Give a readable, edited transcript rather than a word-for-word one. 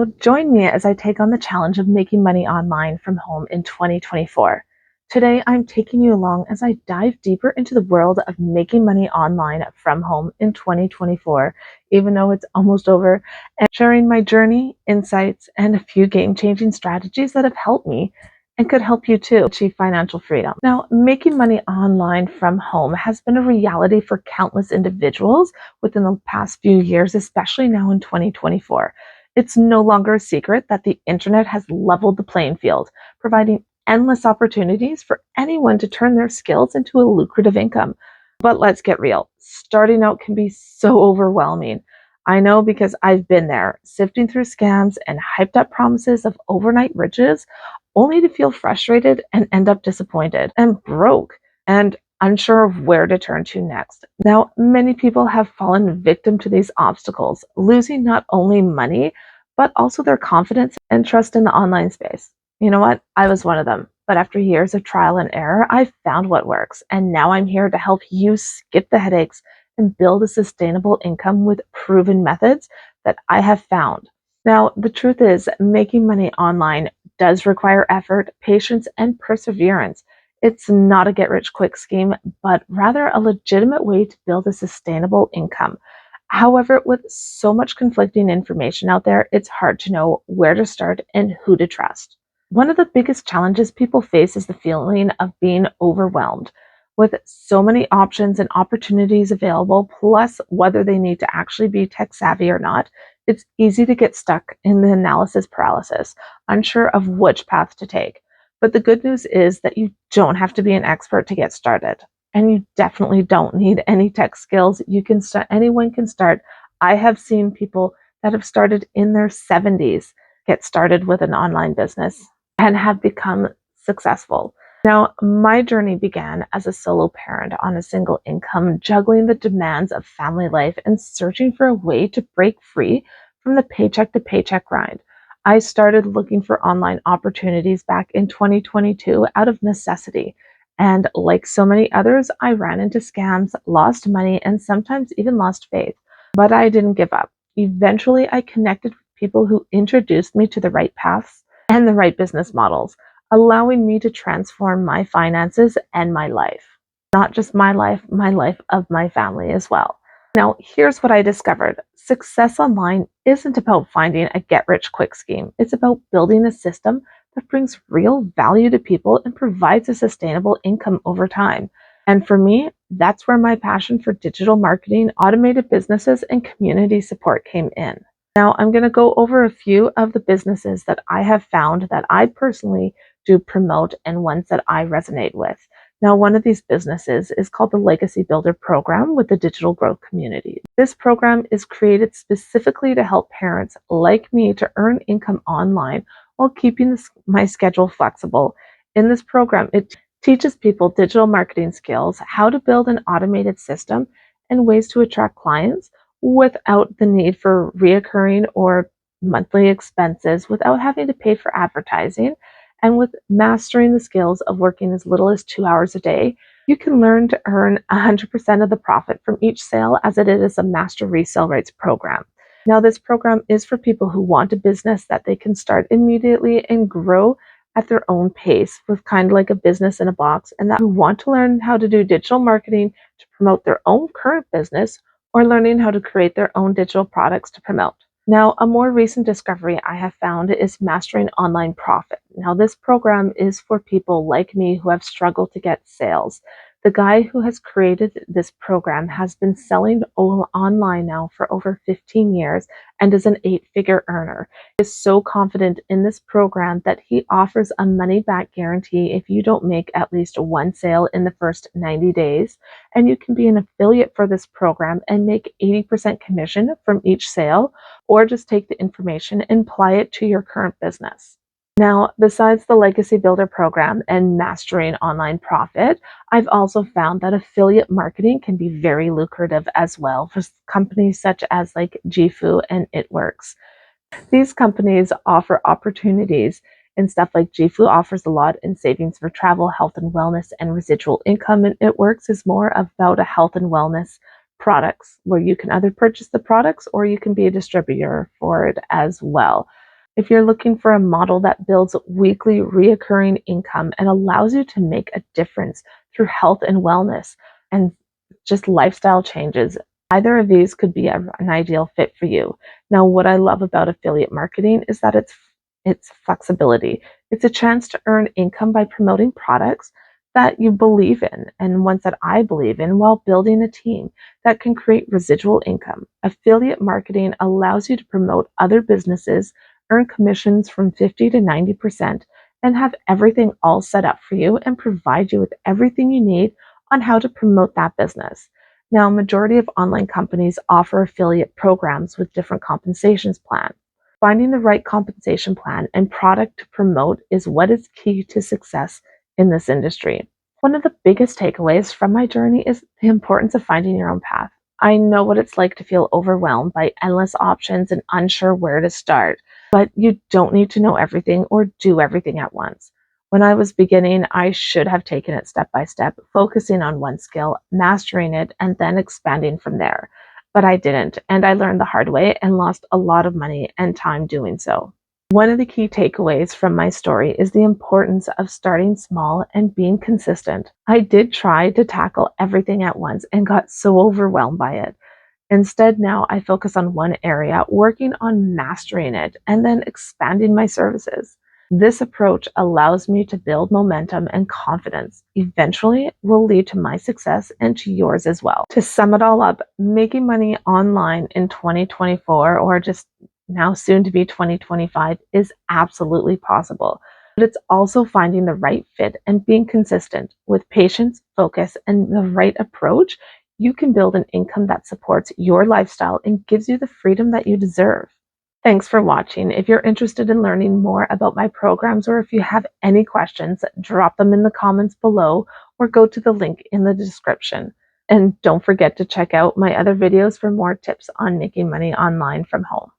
So join me as I take on the challenge of making money online from home in 2024. Today, I'm taking you along as I dive deeper into the world of making money online from home in 2024, even though it's almost over, and sharing my journey, insights, and a few game-changing strategies that have helped me and could help you too achieve financial freedom. Now, making money online from home has been a reality for countless individuals within the past few years, especially now in 2024. It's no longer a secret that the internet has leveled the playing field, providing endless opportunities for anyone to turn their skills into a lucrative income. But let's get real. Starting out can be so overwhelming. I know because I've been there, sifting through scams and hyped up promises of overnight riches, only to feel frustrated and end up disappointed and broke and unsure of where to turn to next. Now, many people have fallen victim to these obstacles, losing not only money, but also their confidence and trust in the online space. You know what? I was one of them. But after years of trial and error, I found what works. And now I'm here to help you skip the headaches and build a sustainable income with proven methods that I have found. Now, the truth is, making money online does require effort, patience, and perseverance. It's not a get rich quick scheme, but rather a legitimate way to build a sustainable income. However, with so much conflicting information out there, it's hard to know where to start and who to trust. One of the biggest challenges people face is the feeling of being overwhelmed. With so many options and opportunities available, plus whether they need to actually be tech savvy or not, it's easy to get stuck in the analysis paralysis, unsure of which path to take. But the good news is that you don't have to be an expert to get started. And you definitely don't need any tech skills. You can start, anyone can start. I have seen people that have started in their 70s get started with an online business and have become successful. Now, my journey began as a solo parent on a single income, juggling the demands of family life and searching for a way to break free from the paycheck to paycheck grind. I started looking for online opportunities back in 2022 out of necessity. And like so many others, I ran into scams, lost money, and sometimes even lost faith. But I didn't give up. Eventually, I connected with people who introduced me to the right paths and the right business models, allowing me to transform my finances and my life. Not just my life of my family as well. Now, here's what I discovered. Success online isn't about finding a get rich quick scheme. It's about building a system that brings real value to people and provides a sustainable income over time. And for me, that's where my passion for digital marketing, automated businesses, and community support came in. Now, I'm going to go over a few of the businesses that I have found that I personally do promote and ones that I resonate with. Now, one of these businesses is called the Legacy Builder Program with the Digital Growth Community. This program is created specifically to help parents like me to earn income online while keeping my schedule flexible. In this program, it teaches people digital marketing skills, how to build an automated system, and ways to attract clients without the need for reoccurring or monthly expenses, without having to pay for advertising, and with mastering the skills of working as little as 2 hours a day. You can learn to earn 100% of the profit from each sale, as it is a master resale rights program. Now, this program is for people who want a business that they can start immediately and grow at their own pace, with kind of like a business in a box, and that who want to learn how to do digital marketing to promote their own current business, or learning how to create their own digital products to promote. Now, a more recent discovery I have found is Mastering Online Profit. Now, this program is for people like me who have struggled to get sales. The guy who has created this program has been selling online now for over 15 years and is an 8-figure earner. He is so confident in this program that he offers a money-back guarantee if you don't make at least one sale in the first 90 days. And you can be an affiliate for this program and make 80% commission from each sale, or just take the information and apply it to your current business. Now, besides the Legacy Builder program and Mastering Online Profit, I've also found that affiliate marketing can be very lucrative as well for companies such as like Gifu and It.Works. These companies offer opportunities and stuff like Gifu offers a lot in savings for travel, health and wellness, and residual income. And It.Works is more about a health and wellness products where you can either purchase the products or you can be a distributor for it as well. If you're looking for a model that builds weekly reoccurring income and allows you to make a difference through health and wellness and just lifestyle changes, either of these could be an ideal fit for you. Now, what I love about affiliate marketing is that it's flexibility. It's a chance to earn income by promoting products that you believe in and ones that I believe in while building a team that can create residual income. Affiliate marketing allows you to promote other businesses, earn commissions from 50 to 90%, and have everything all set up for you and provide you with everything you need on how to promote that business. Now, majority of online companies offer affiliate programs with different compensations plans. Finding the right compensation plan and product to promote is what is key to success in this industry. One of the biggest takeaways from my journey is the importance of finding your own path. I know what it's like to feel overwhelmed by endless options and unsure where to start, but you don't need to know everything or do everything at once. When I was beginning, I should have taken it step by step, focusing on one skill, mastering it, and then expanding from there. But I didn't, and I learned the hard way and lost a lot of money and time doing so. One of the key takeaways from my story is the importance of starting small and being consistent. I did try to tackle everything at once and got so overwhelmed by it. Instead, now I focus on one area, working on mastering it, and then expanding my services. This approach allows me to build momentum and confidence. Eventually, it will lead to my success and to yours as well. To sum it all up, making money online in 2024, or just now soon to be 2025, is absolutely possible. But it's also finding the right fit and being consistent. With patience, focus, and the right approach, you can build an income that supports your lifestyle and gives you the freedom that you deserve. Thanks for watching. If you're interested in learning more about my programs, or if you have any questions, drop them in the comments below or go to the link in the description. And don't forget to check out my other videos for more tips on making money online from home.